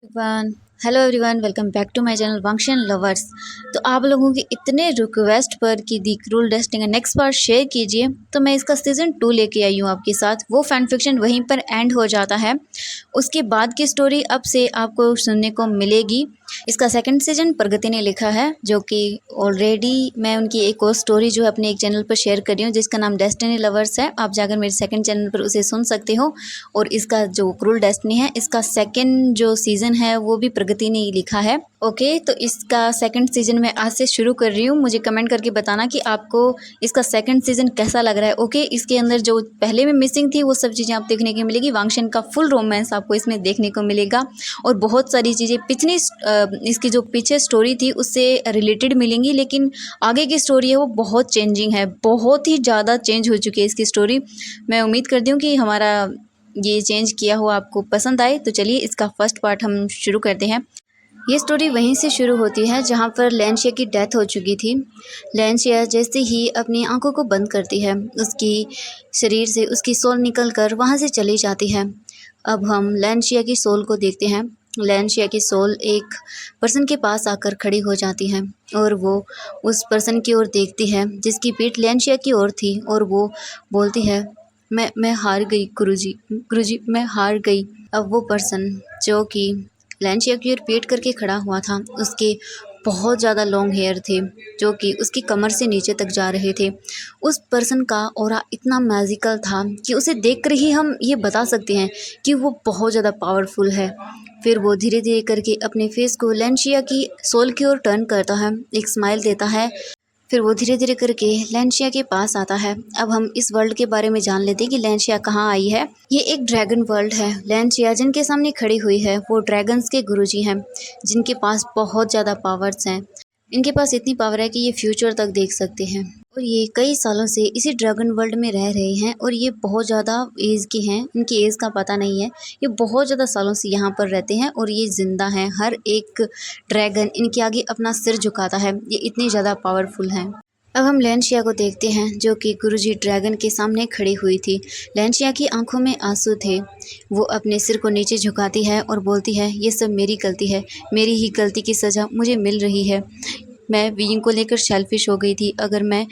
One hello everyone, welcome back to my channel वंक्शन lovers. तो आप लोगों के इतने रिक्वेस्ट पर कि दी क्रूल डेस्टिनी का नेक्स्ट पार्ट शेयर कीजिए, तो मैं इसका सीज़न 2 लेके आई हूँ आपके साथ। वो फैन फिक्शन वहीं पर एंड हो जाता है। उसके बाद की स्टोरी अब से आपको सुनने को मिलेगी। इसका सेकंड सीजन प्रगति ने लिखा है, जो कि ऑलरेडी मैं उनकी एक और स्टोरी जो है अपने एक चैनल पर शेयर कर रही हूँ, जिसका नाम डेस्टिनी लवर्स है। आप जाकर मेरे सेकंड चैनल पर उसे सुन सकते हो। और इसका जो क्रूल डेस्टिनी है, इसका सेकंड जो सीज़न है वो भी प्रगति ने ही लिखा है। ओके, तो इसका सेकंड सीज़न मैं आज से शुरू कर रही हूँ। मुझे कमेंट करके बताना कि आपको इसका सेकंड सीज़न कैसा लग रहा है। ओके, इसके अंदर जो पहले में मिसिंग थी वो सब चीज़ें आप देखने को मिलेगी। वांगशन का फुल रोमांस आपको इसमें देखने को मिलेगा और बहुत सारी चीज़ें पिछली इसकी जो पीछे स्टोरी थी उससे रिलेटेड मिलेंगी, लेकिन आगे की स्टोरी है वो बहुत चेंजिंग है, बहुत ही ज़्यादा चेंज हो चुकी है इसकी स्टोरी। मैं उम्मीद करती हूँ कि हमारा ये चेंज किया हुआ आपको पसंद आए। तो चलिए इसका फर्स्ट पार्ट हम शुरू करते हैं। ये स्टोरी वहीं से शुरू होती है जहाँ पर लैंशिया की डेथ हो चुकी थी। लैंशिया जैसे ही अपनी आंखों को बंद करती है, उसकी शरीर से उसकी सोल निकल कर वहाँ से चली जाती है। अब हम लैंशिया की सोल को देखते हैं। लैंशिया की सोल एक पर्सन के पास आकर खड़ी हो जाती है और वो उस पर्सन की ओर देखती है जिसकी पीठ लैंशिया की ओर थी, और वो बोलती है, मैं हार गई गुरुजी, गुरुजी मैं हार गई। अब वो पर्सन जो कि लैंशिया की ओर पीट करके खड़ा हुआ था, उसके बहुत ज़्यादा लॉन्ग हेयर थे जो कि उसकी कमर से नीचे तक जा रहे थे। उस पर्सन का ऑरा इतना मैजिकल था कि उसे देखकर ही हम ये बता सकते हैं कि वो बहुत ज़्यादा पावरफुल है। फिर वो धीरे धीरे करके अपने फेस को लैंशिया की सोल की ओर टर्न करता है, एक स्माइल देता है। फिर वो धीरे धीरे करके लैंशिया के पास आता है। अब हम इस वर्ल्ड के बारे में जान लेते हैं कि लैंशिया कहाँ आई है। ये एक ड्रैगन वर्ल्ड है। लैंशिया जिनके सामने खड़ी हुई है वो ड्रैगन्स के गुरुजी हैं, जिनके पास बहुत ज़्यादा पावर्स हैं। इनके पास इतनी पावर है कि ये फ्यूचर तक देख सकते हैं, और ये कई सालों से इसी ड्रैगन वर्ल्ड में रह रहे हैं। और ये बहुत ज़्यादा एज के हैं, इनकी एज का पता नहीं है। ये बहुत ज़्यादा सालों से यहाँ पर रहते हैं और ये जिंदा हैं। हर एक ड्रैगन इनके आगे अपना सिर झुकाता है, ये इतनी ज़्यादा पावरफुल हैं। अब हम लैंशिया को देखते हैं जो कि गुरुजी ड्रैगन के सामने खड़ी हुई थी। लैंशिया की आंखों में आंसू थे। वो अपने सिर को नीचे झुकाती है और बोलती है, ये सब मेरी गलती है, मेरी ही गलती की सज़ा मुझे मिल रही है। मैं बीइंग को लेकर सेल्फिश हो गई थी। अगर मैं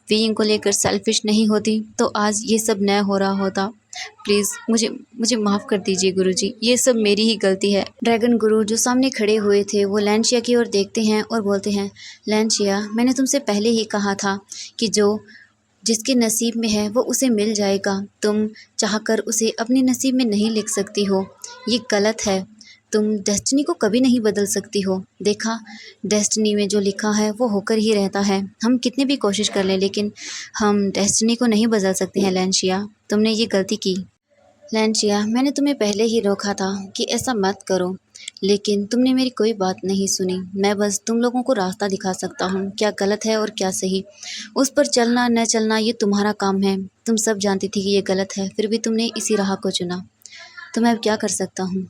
बीइंग को लेकर सेल्फिश नहीं होती तो आज ये सब न हो रहा होता। प्लीज़ मुझे मुझे माफ़ कर दीजिए गुरुजी, ये सब मेरी ही गलती है। ड्रैगन गुरु जो सामने खड़े हुए थे वो लैंशिया की ओर देखते हैं और बोलते हैं, लैंशिया मैंने तुमसे पहले ही कहा था कि जो जिसके नसीब में है वो उसे मिल जाएगा। तुम चाहकर उसे अपने नसीब में नहीं लिख सकती हो, ये गलत है। तुम डेस्टिनी को कभी नहीं बदल सकती हो। देखा, डेस्टिनी में जो लिखा है वो होकर ही रहता है। हम कितनी भी कोशिश कर लें लेकिन हम डेस्टिनी को नहीं बदल सकते हैं। लैंशिया तुमने ये गलती की। लैंशिया मैंने तुम्हें पहले ही रोका था कि ऐसा मत करो, लेकिन तुमने मेरी कोई बात नहीं सुनी। मैं बस तुम लोगों को रास्ता दिखा सकता हूँ, क्या गलत है और क्या सही। उस पर चलना न चलना ये तुम्हारा काम है। तुम सब जानती थी कि ये गलत है, फिर भी तुमने इसी राह को चुना। तो मैं अब क्या कर सकता हूँ।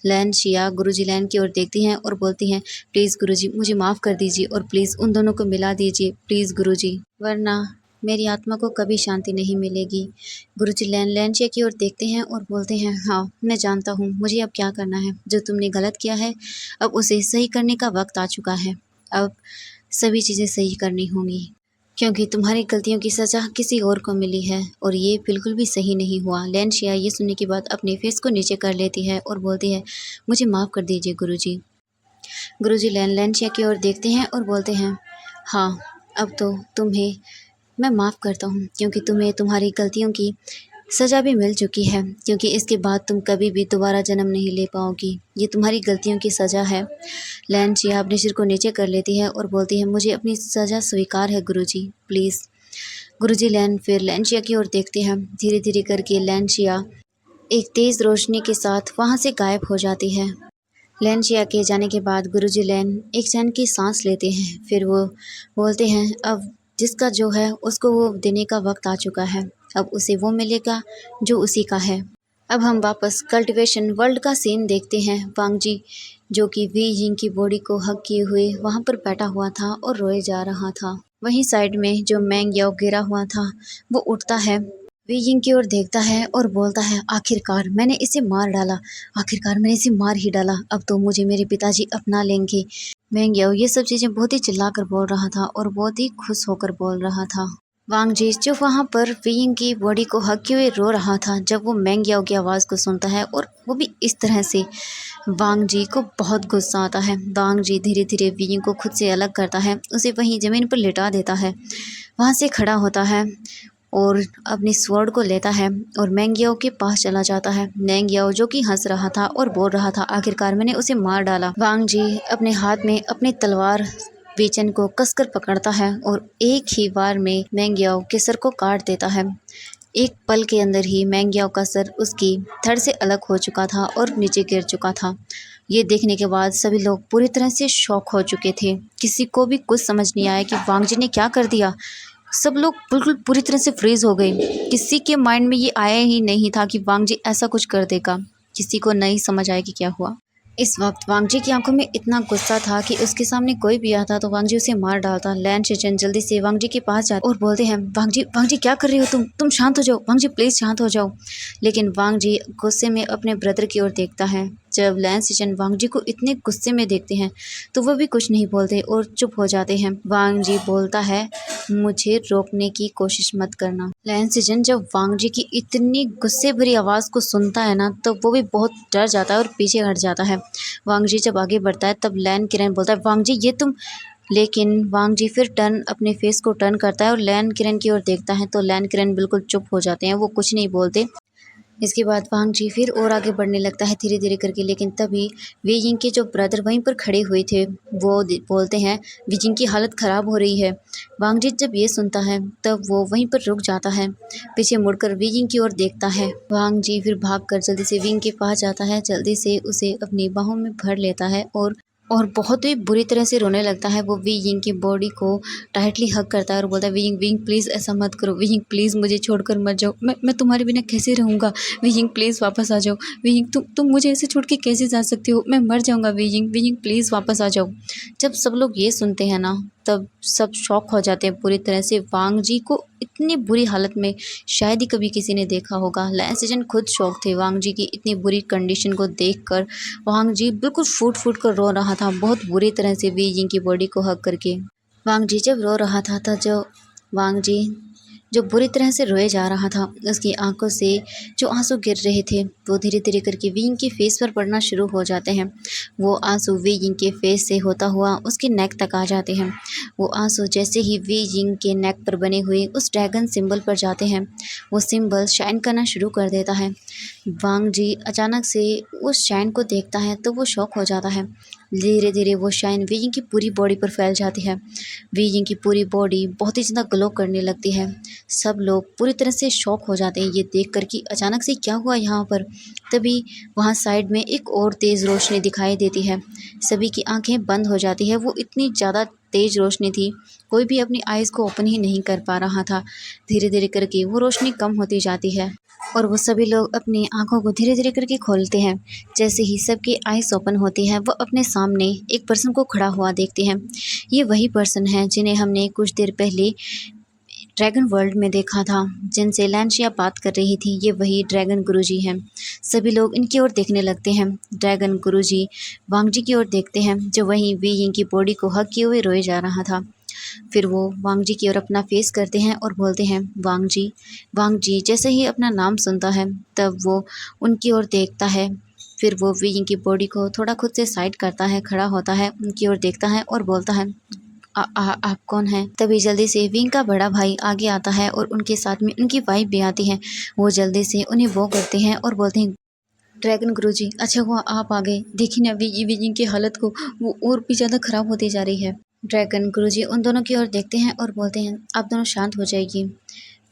लैंशिया गुरुजी लैन की ओर देखती हैं और बोलती हैं, प्लीज़ गुरुजी मुझे माफ़ कर दीजिए और प्लीज़ उन दोनों को मिला दीजिए, प्लीज़ गुरुजी, वरना मेरी आत्मा को कभी शांति नहीं मिलेगी। गुरुजी लैंशिया की ओर देखते हैं और बोलते हैं, हाँ मैं जानता हूँ मुझे अब क्या करना है। जो तुमने गलत किया है अब उसे सही करने का वक्त आ चुका है। अब सभी चीज़ें सही करनी होंगी, क्योंकि तुम्हारी गलतियों की सज़ा किसी और को मिली है और ये बिल्कुल भी सही नहीं हुआ। लैंशिया ये सुनने के बाद अपने फेस को नीचे कर लेती है और बोलती है, मुझे माफ़ कर दीजिए गुरुजी। गुरुजी लैंशिया की ओर देखते हैं और बोलते हैं, हाँ अब तो तुम्हें मैं माफ़ करता हूँ, क्योंकि तुम्हें तुम्हारी गलतियों की सज़ा भी मिल चुकी है, क्योंकि इसके बाद तुम कभी भी दोबारा जन्म नहीं ले पाओगी। ये तुम्हारी गलतियों की सज़ा है। लैंशिया अपने सिर को नीचे कर लेती है और बोलती है, मुझे अपनी सज़ा स्वीकार है गुरुजी, प्लीज़। गुरुजी फिर लैंशिया की ओर देखते हैं। धीरे धीरे करके लैंशिया एक तेज़ रोशनी के साथ वहाँ से गायब हो जाती है। लैंशिया के जाने के बाद गुरुजी एक चैन की सांस लेते हैं। फिर वो बोलते हैं, अब जिसका जो है उसको वो देने का वक्त आ चुका है। अब उसे वो मिलेगा जो उसी का है। अब हम वापस कल्टिवेशन वर्ल्ड का सीन देखते हैं। वांगजी जो कि वी यिंग की बॉडी को हग किए हुए वहाँ पर बैठा हुआ था और रोए जा रहा था। वहीं साइड में जो मैंग याओ गिरा हुआ था वो उठता है। वीइंग की ओर देखता है और बोलता है, आखिरकार मैंने इसे मार डाला, आखिरकार मैंने इसे मार ही डाला, अब तो मुझे मेरे पिताजी अपना लेंगे। मैंग्याओ ये सब चीजें बहुत ही चिल्लाकर बोल रहा था और बहुत ही खुश होकर बोल रहा था। वांग जी जो वहाँ पर वीइंग की बॉडी को हक किए हुए रो रहा था, जब वो मैंग्याओ की आवाज़ को सुनता है और वो भी इस तरह से, वांग जी को बहुत गुस्सा आता है। वांग जी धीरे धीरे वीइंग को खुद से अलग करता है, उसे वहीं ज़मीन पर लिटा देता है, वहाँ से खड़ा होता है और अपनी स्वॉर्ड को लेता है और मैंग्याओ के पास चला जाता है। मैंग्याओ जो कि हंस रहा था और बोल रहा था, आखिरकार मैंने उसे मार डाला। वांग जी अपने हाथ में अपनी तलवार बीचन को कसकर पकड़ता है और एक ही बार में मैंग्याओ के सर को काट देता है। एक पल के अंदर ही मैंग्याओ का सर उसकी धड़ से अलग हो चुका था और नीचे गिर चुका था। ये देखने के बाद सभी लोग पूरी तरह से शॉक हो चुके थे, किसी को भी कुछ समझ नहीं आया कि वांग जी ने क्या कर दिया। सब लोग बिल्कुल पूरी तरह से फ्रीज हो गए, किसी के माइंड में ये आया ही नहीं था कि वांग जी ऐसा कुछ कर देगा, किसी को नहीं समझ आया कि क्या हुआ। इस वक्त वांग जी की आंखों में इतना गुस्सा था कि उसके सामने कोई भी आता तो वांग जी उसे मार डालता। लैन शिचन जल्दी से वांग जी के पास जाते और बोलते हैं, वांग जी क्या कर रही हो तुम शांत हो जाओ, वांग जी प्लीज शांत हो जाओ। लेकिन वांग जी गुस्से में अपने ब्रदर की ओर देखता है। जब लैन शिचन वांग जी को इतने गुस्से में देखते हैं तो वो भी कुछ नहीं बोलते और चुप हो जाते हैं। वांग जी बोलता है, मुझे रोकने की कोशिश मत करना। लैन शिचन जब वांग जी की इतनी गुस्से भरी आवाज़ को सुनता है ना, तो वो भी बहुत डर जाता है और पीछे हट जाता है। वांग जी जब आगे बढ़ता है तब लैन किरण बोलता है, वांग जी ये तुम। लेकिन वांग जी फिर अपने फेस को टर्न करता है और लैन किरण की ओर देखता है तो लैन किरण बिल्कुल चुप हो जाते हैं, वो कुछ नहीं बोलते। इसके बाद वांग जी फिर और आगे बढ़ने लगता है धीरे धीरे करके, लेकिन तभी वीइंग के जो ब्रदर वहीं पर खड़े हुए थे वो बोलते हैं, वीइंग की हालत ख़राब हो रही है। वांग जी जब ये सुनता है तब वो वहीं पर रुक जाता है, पीछे मुड़कर वीइंग की ओर देखता है। वांग जी फिर भागकर जल्दी से वीइंग के पास जाता है, जल्दी से उसे अपनी बाहों में भर लेता है और बहुत ही बुरी तरह से रोने लगता है। वो वीइंग की बॉडी को टाइटली हग करता है और बोलता है, वीइंग वीइंग प्लीज़ ऐसा मत करो, वीइंग प्लीज़ मुझे छोड़कर मत जाओ, मैं तुम्हारे बिना कैसे रहूँगा, वीइंग प्लीज़ वापस आ जाओ, वीइंग तुम मुझे ऐसे छोड़ के कैसे जा सकती हो, मैं मर जाऊँगा, वीइंग वीइंग प्लीज़ वापस आ जाओ। जब सब लोग ये सुनते हैं ना तब सब शॉक हो जाते हैं पूरी तरह से। वांग जी को इतनी बुरी हालत में शायद ही कभी किसी ने देखा होगा। लैन सिजन खुद शौक थे वांग जी की इतनी बुरी कंडीशन को देखकर। वांग जी बिल्कुल फूट फूट कर रो रहा था बहुत बुरी तरह से वी जिंग की बॉडी को हग करके। वांग जी जब रो रहा था जो वांग जी जो बुरी तरह से रोए जा रहा था, उसकी आंखों से जो आंसू गिर रहे थे वो धीरे धीरे करके वीइंग के फेस पर पड़ना शुरू हो जाते हैं। वो आंसू वीइंग के फेस से होता हुआ उसके नेक तक आ जाते हैं। वो आंसू जैसे ही वीइंग के नेक पर बने हुए उस ड्रैगन सिंबल पर जाते हैं, वो सिंबल शाइन करना शुरू कर देता है। वांग जी अचानक से उस शाइन को देखता है तो वो शॉक हो जाता है। धीरे धीरे वो शाइन वीइंग की पूरी बॉडी पर फैल जाती है। वीइंग की पूरी बॉडी बहुत ही ज़्यादा ग्लो करने लगती है। सब लोग पूरी तरह से शॉक हो जाते हैं ये देख कर कि अचानक से क्या हुआ यहाँ पर। तभी वहाँ साइड में एक और तेज़ रोशनी दिखाई देती है। सभी की आंखें बंद हो जाती है, वो इतनी ज़्यादा तेज़ रोशनी थी कोई भी अपनी आइज़ को ओपन ही नहीं कर पा रहा था। धीरे धीरे करके वो रोशनी कम होती जाती है और वो सभी लोग अपनी आंखों को धीरे धीरे करके खोलते हैं। जैसे ही सबकी आइज़ ओपन होती है वो अपने सामने एक पर्सन को खड़ा हुआ देखते हैं। ये वही पर्सन है जिन्हें हमने कुछ देर पहले ड्रैगन वर्ल्ड में देखा था, जिनसे लैंशिया बात कर रही थी। ये वही ड्रैगन गुरुजी हैं। सभी लोग इनकी ओर देखने लगते हैं। ड्रैगन गुरुजी वांग जी की ओर देखते हैं जो वहीं वीइंग की बॉडी को हग किए हुए रोए जा रहा था। फिर वो वांग जी की ओर अपना फेस करते हैं और बोलते हैं, वांग जी। वांग जी जैसे ही अपना नाम सुनता है तब वो उनकी ओर देखता है। फिर वो वीइंग की बॉडी को थोड़ा खुद से साइड करता है, खड़ा होता है, उनकी ओर देखता है और बोलता है, आप कौन हैं? तभी जल्दी से विंग का बड़ा भाई आगे आता है और उनके साथ में उनकी वाइफ भी आती है। वो जल्दी से उन्हें वो करते हैं और बोलते हैं, ड्रैगन गुरुजी अच्छा हुआ आप आ गए, देखिए ना विंग की हालत को, वो और भी ज़्यादा खराब होती जा रही है। ड्रैगन गुरुजी उन दोनों की ओर देखते हैं और बोलते हैं, आप दोनों शांत हो जाइए,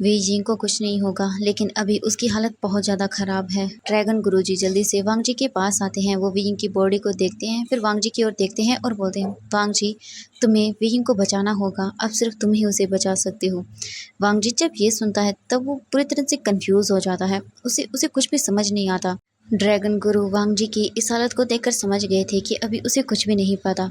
वी जिंग को कुछ नहीं होगा, लेकिन अभी उसकी हालत बहुत ज़्यादा ख़राब है। ड्रैगन गुरुजी जल्दी से वांग जी के पास आते हैं। वो वीइंग की बॉडी को देखते हैं, फिर वांग जी की ओर देखते हैं और बोलते हैं, वांग जी तुम्हें वीइंग को बचाना होगा, अब सिर्फ तुम ही उसे बचा सकते हो। वांग जी जब ये सुनता है तब वो पूरी तरह से कंफ्यूज हो जाता है, उसे कुछ भी समझ नहीं आता। ड्रैगन गुरु वांग जी की इस हालत को देखकर समझ गए थे कि अभी उसे कुछ भी नहीं पता।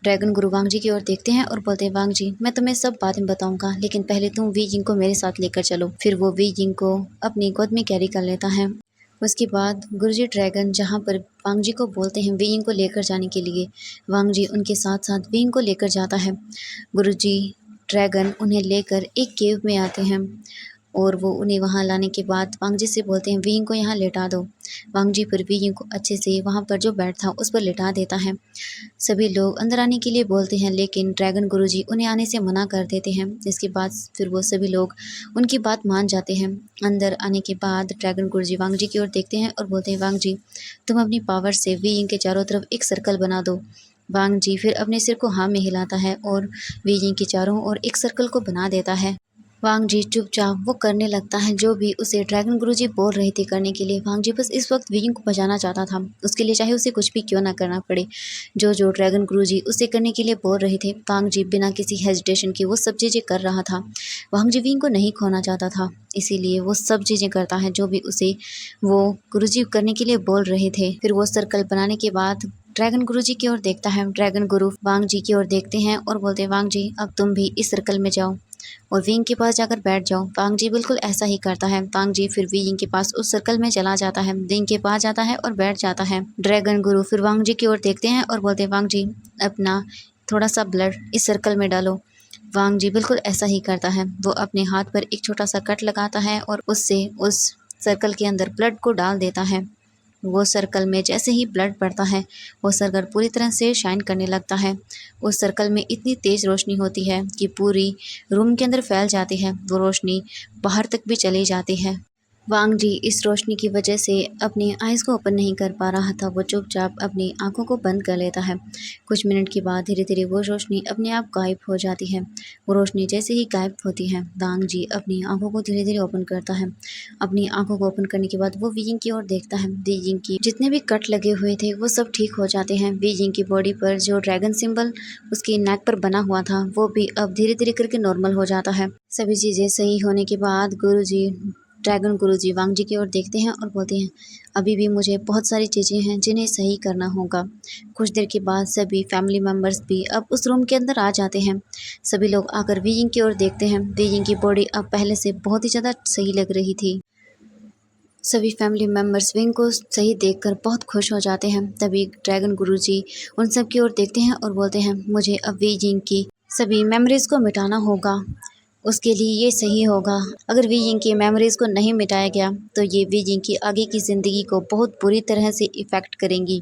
ड्रैगन गुरु वांग जी की ओर देखते हैं और बोलते हैं, वांग जी मैं तुम्हें सब बातें बताऊंगा, लेकिन पहले तुम वी जिंग को मेरे साथ लेकर चलो। फिर वो वी जिंग को अपनी गोद में कैरी कर लेता है। उसके बाद गुरुजी ड्रैगन जहाँ पर वांग जी को बोलते हैं वी जिंग को लेकर जाने के लिए, वांग जी उनके साथ साथ वी जिंग को लेकर जाता है। गुरुजी ड्रैगन उन्हें लेकर एक केव में आते हैं और वो उन्हें वहाँ लाने के बाद वांग जी से बोलते हैं वी जिंग को यहाँ लेटा दो। वांग जी फिर वी जिंग को अच्छे से वहाँ पर जो बेड था उस पर लेटा देता है। सभी लोग अंदर आने के लिए बोलते हैं, लेकिन ड्रैगन गुरुजी उन्हें आने से मना कर देते हैं। इसके बाद फिर वो सभी लोग उनकी बात मान जाते हैं। अंदर आने के बाद ड्रैगन गुरुजी वांग जी की ओर देखते हैं और बोलते हैं, वांग जी तुम अपनी पावर से वी जिंग के चारों तरफ एक सर्कल बना दो। वांग जी फिर अपने सिर को हाँ में हिलाता है और वी जिंग के चारों ओर एक सर्कल को बना देता है। वांग जी चुपचाप वो करने लगता है जो भी उसे ड्रैगन गुरुजी बोल रहे थे करने के लिए। वांग जी बस इस वक्त वी जिंग को बचाना चाहता था, उसके लिए चाहे उसे कुछ भी क्यों ना करना पड़े। जो जो ड्रैगन गुरुजी उसे करने के लिए बोल रहे थे, वांग जी बिना किसी हेजिटेशन के वो सब चीज़ें कर रहा था। वांग जी वी जिंग को नहीं खोना चाहता था, इसीलिए वो सब चीज़ें करता है जो भी उसे वो गुरुजी करने के लिए बोल रहे थे। फिर वो सर्कल बनाने के बाद ड्रैगन गुरुजी की ओर देखता है। ड्रैगन गुरु वांग जी की ओर देखते हैं और बोलते हैं, वांग जी अब तुम भी इस सर्कल में जाओ और विंग के पास जाकर बैठ जाओ। वांग जी बिल्कुल ऐसा ही करता है। वांग जी फिर विंग के पास उस सर्कल में चला जाता है, विंग के पास जाता है और बैठ जाता है। ड्रैगन गुरु फिर वांग जी की ओर देखते हैं और बोलते हैं, वांग जी अपना थोड़ा सा ब्लड इस सर्कल में डालो। वांग जी बिल्कुल ऐसा ही करता है। वो अपने हाथ पर एक छोटा सा कट लगाता है और उससे उस सर्कल के अंदर ब्लड को डाल देता है। वो सर्कल में जैसे ही ब्लड पड़ता है, वो सर्कल पूरी तरह से शाइन करने लगता है। उस सर्कल में इतनी तेज़ रोशनी होती है कि पूरी रूम के अंदर फैल जाती है। वो रोशनी बाहर तक भी चली जाती है। वांग जी इस रोशनी की वजह से अपनी आइज़ को ओपन नहीं कर पा रहा था। वो चुपचाप अपनी आंखों को बंद कर लेता है। कुछ मिनट के बाद धीरे धीरे वो रोशनी अपने आप गायब हो जाती है। वो रोशनी जैसे ही गायब होती है, वांग जी अपनी आंखों को धीरे धीरे ओपन करता है। अपनी आंखों को ओपन करने के बाद वो वी जिंग की ओर देखता है। वी जिंग की जितने भी कट लगे हुए थे वो सब ठीक हो जाते हैं। वी जिंग की बॉडी पर जो ड्रैगन सिंबल उसकी नेक पर बना हुआ था वो भी अब धीरे धीरे करके नॉर्मल हो जाता है। सभी चीज़ें सही होने के बाद गुरुजी ड्रैगन गुरुजी वांग जी की ओर देखते हैं और बोलते हैं, अभी भी मुझे बहुत सारी चीज़ें हैं जिन्हें सही करना होगा। कुछ देर के बाद सभी फैमिली मेम्बर्स भी अब उस रूम के अंदर आ जाते हैं। सभी लोग आकर वी जिंग की ओर देखते हैं। वी जिंग की बॉडी अब पहले से बहुत ही ज़्यादा सही लग रही थी। सभी फैमिली मेम्बर्स विंग को सही देखकर बहुत खुश हो जाते हैं। तभी ड्रैगन गुरुजी उन सब की ओर देखते हैं और बोलते हैं, मुझे अब वी जिंग की सभी मेमोरीज़ को मिटाना होगा। उसके लिए ये सही होगा। अगर वी जिंग की मेमोरीज़ को नहीं मिटाया गया तो ये वी जिंग की आगे की ज़िंदगी को बहुत बुरी तरह से इफ़ेक्ट करेंगी।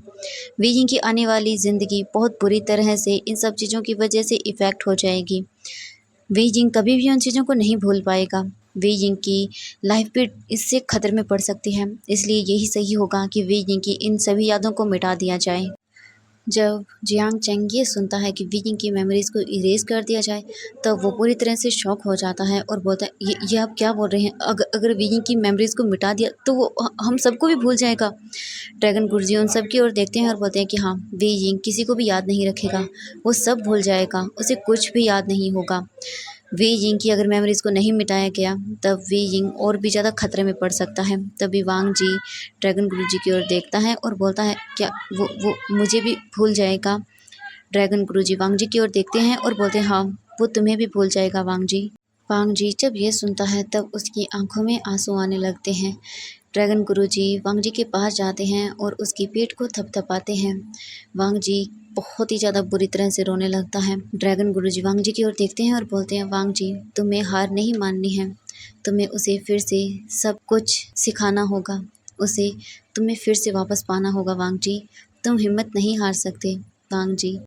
वी जिंग की आने वाली ज़िंदगी बहुत बुरी तरह से इन सब चीज़ों की वजह से इफ़ेक्ट हो जाएगी। वी जिंग कभी भी उन चीज़ों को नहीं भूल पाएगा। वी जिंग की लाइफ भी इससे खतरे में पड़ सकती है। इसलिए यही सही होगा कि वी जिंग की इन सभी यादों को मिटा दिया जाए। जब जियांग चैंग ये सुनता है कि वी जिंग की मेमोरीज़ को इरेज़ कर दिया जाए, तब वो पूरी तरह से शॉक हो जाता है और बोलता है, ये आप क्या बोल रहे हैं? अगर वी जिंग की मेमोरीज़ को मिटा दिया तो वो हम सबको भी भूल जाएगा। ड्रैगन गुरुजी उन सब की ओर देखते हैं और बोलते हैं कि हाँ, वी जिंग किसी को भी याद नहीं रखेगा। वो सब भूल जाएगा, उसे कुछ भी याद नहीं होगा। वी जिंग की अगर मेमोरीज़ को नहीं मिटाया गया तब वी जिंग और भी ज़्यादा खतरे में पड़ सकता है। तभी वांग जी ड्रैगन गुरुजी की ओर देखता है और बोलता है, क्या वो मुझे भी भूल जाएगा? ड्रैगन गुरुजी वांग जी की ओर देखते हैं और बोलते हैं, हाँ वो तुम्हें भी भूल जाएगा वांग जी। वांग जी जब ये सुनता है तब उसकी आंखों में आंसू आने लगते हैं। ड्रैगन गुरुजी वांग जी के पास जाते हैं और उसकी पीठ को थपथपाते हैं। वांग जी बहुत ही ज़्यादा बुरी तरह से रोने लगता है। ड्रैगन गुरुजी वांग जी की ओर देखते हैं और बोलते हैं, वांग जी तुम्हें हार नहीं माननी है। तुम्हें उसे फिर से सब कुछ सिखाना होगा। उसे तुम्हें फिर से वापस पाना होगा वांग जी। तुम हिम्मत नहीं हार सकते वांग जी।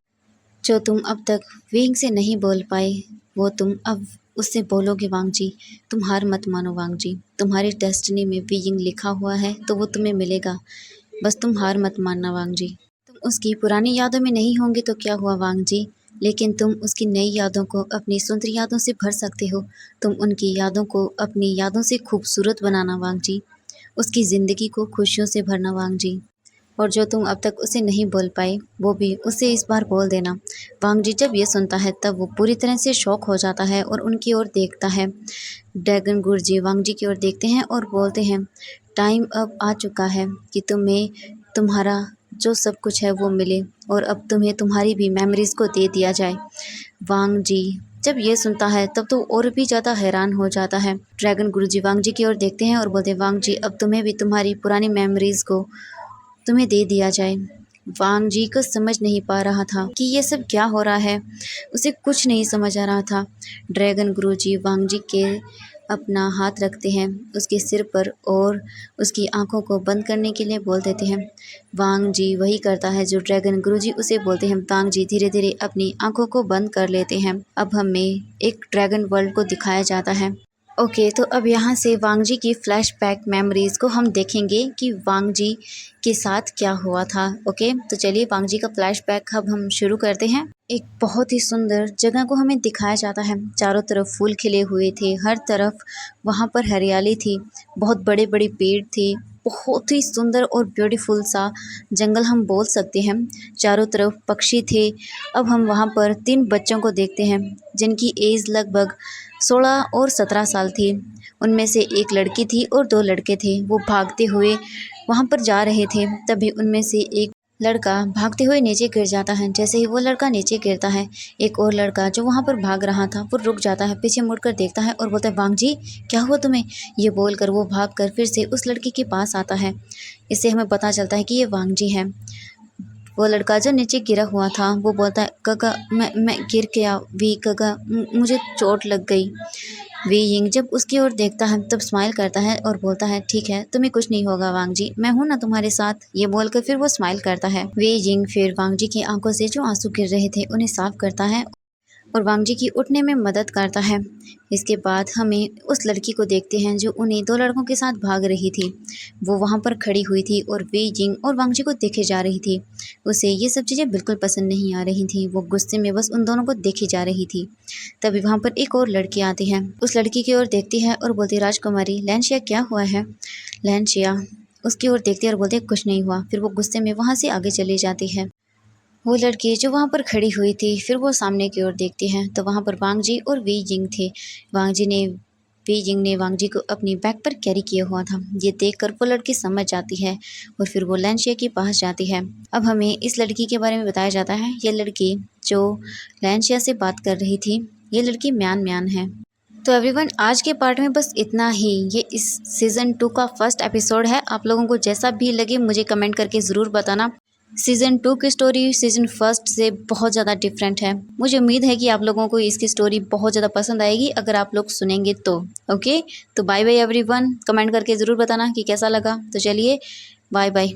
जो तुम अब तक विंग से नहीं बोल पाए वो तुम अब उससे बोलोगे वांग जी। तुम हार मत मानो वांग जी। तुम्हारी डेस्टिनी में विंग लिखा हुआ है तो वो तुम्हें मिलेगा। बस तुम हार मत मानना वांग जी। तुम उसकी पुरानी यादों में नहीं होंगे तो क्या हुआ वांग जी, लेकिन तुम उसकी नई यादों को अपनी सुंदर यादों से भर सकते हो। तुम उनकी यादों को अपनी यादों से खूबसूरत बनाना वांग जी। उसकी ज़िंदगी को खुशियों से भरना वांग जी। और जो तुम अब तक उसे नहीं बोल पाई वो भी उसे इस बार बोल देना। वांग जी जब ये सुनता है तब वो पूरी तरह से शॉक हो जाता है और उनकी ओर देखता है। ड्रैगन गुरुजी वांग जी की ओर देखते हैं और बोलते हैं, टाइम अब आ चुका है कि तुम्हें तुम्हारा जो सब कुछ है वो मिले और अब तुम्हें तुम्हारी भी मेमोरीज को दे दिया जाए। वांग जी जब ये सुनता है तब तो और भी ज़्यादा हैरान हो जाता है। ड्रैगन गुरुजी वांग जी की ओर देखते हैं और बोलते हैं, वांग जी अब तुम्हें भी तुम्हारी पुरानी मेमोरीज को तुम्हें दे दिया जाए। वांग जी को समझ नहीं पा रहा था कि ये सब क्या हो रहा है, उसे कुछ नहीं समझ आ रहा था। ड्रैगन गुरुजी वांग जी के अपना हाथ रखते हैं उसके सिर पर और उसकी आंखों को बंद करने के लिए बोल देते हैं। वांग जी वही करता है जो ड्रैगन गुरुजी उसे बोलते हैं। वांग जी धीरे धीरे अपनी आंखों को बंद कर लेते हैं। अब हमें एक ड्रैगन वर्ल्ड को दिखाया जाता है। ओके, तो अब यहाँ से वांग जी की फ्लैशबैक मेमोरीज को हम देखेंगे कि वांग जी के साथ क्या हुआ था। ओके, तो चलिए वांग जी का फ्लैशबैक अब हम शुरू करते हैं। एक बहुत ही सुंदर जगह को हमें दिखाया जाता है। चारों तरफ फूल खिले हुए थे, हर तरफ वहाँ पर हरियाली थी, बहुत बड़े बड़े पेड़ थे, बहुत ही सुंदर और ब्यूटीफुल सा जंगल हम बोल सकते हैं। चारों तरफ पक्षी थे। अब हम वहाँ पर 3 बच्चों को देखते हैं जिनकी एज लगभग 16 और 17 साल थी। उनमें से एक लड़की थी और 2 लड़के थे। वो भागते हुए वहाँ पर जा रहे थे। तभी उनमें से एक लड़का भागते हुए नीचे गिर जाता है। जैसे ही वो लड़का नीचे गिरता है, एक और लड़का जो वहाँ पर भाग रहा था वो रुक जाता है, पीछे मुड़कर देखता है और बोलता है, वांग जी क्या हुआ तुम्हें? ये बोलकर वो भागकर फिर से उस लड़की के पास आता है। इससे हमें पता चलता है कि ये वांग जी है। वो लड़का जो नीचे गिरा हुआ था वो बोलता है, काका मैं गिर गया वी, काका मुझे चोट लग गई। वी यिंग जब उसकी ओर देखता है तब स्माइल करता है और बोलता है, ठीक है तुम्हें कुछ नहीं होगा वांग जी, मैं हूं ना तुम्हारे साथ। ये बोलकर फिर वो स्माइल करता है। वी यिंग फिर वांग जी की आंखों से जो आंसू गिर रहे थे उन्हें साफ करता है और वांग जी की उठने में मदद करता है। इसके बाद हमें उस लड़की को देखते हैं जो उन्हीं 2 लड़कों के साथ भाग रही थी। वो वहाँ पर खड़ी हुई थी और वी जिंग और वांग जी को देखे जा रही थी। उसे ये सब चीज़ें बिल्कुल पसंद नहीं आ रही थी। वो गुस्से में बस उन दोनों को देखी जा रही थी। तभी वहाँ पर एक और लड़की आती है। उस लड़की की ओर देखती है और बोलती है, राजकुमारी लैंशिया क्या हुआ है? लैंशिया उसकी ओर देखती है और बोलती है, कुछ नहीं हुआ। फिर वो गुस्से में वहाँ से आगे चली जाती है। वो लड़की जो वहाँ पर खड़ी हुई थी फिर वो सामने की ओर देखती है तो वहाँ पर वांग जी और वी जिंग थे। वी जिंग ने वांग जी को अपनी बैक पर कैरी किया हुआ था। ये देखकर वो लड़की समझ जाती है और फिर वो लैंशिया के पास जाती है। अब हमें इस लड़की के बारे में बताया जाता है। ये लड़की जो लैंशिया से बात कर रही थी, ये लड़की म्यान म्यान है। तो एवरीवन आज के पार्ट में बस इतना ही। ये इस सीज़न 2 का फर्स्ट एपिसोड है। आप लोगों को जैसा भी लगे मुझे कमेंट करके ज़रूर बताना। सीज़न 2 की स्टोरी सीज़न फर्स्ट से बहुत ज़्यादा डिफरेंट है। मुझे उम्मीद है कि आप लोगों को इसकी स्टोरी बहुत ज़्यादा पसंद आएगी अगर आप लोग सुनेंगे तो। ओके, तो बाय बाय एवरीवन। कमेंट करके ज़रूर बताना कि कैसा लगा। तो चलिए बाय बाय।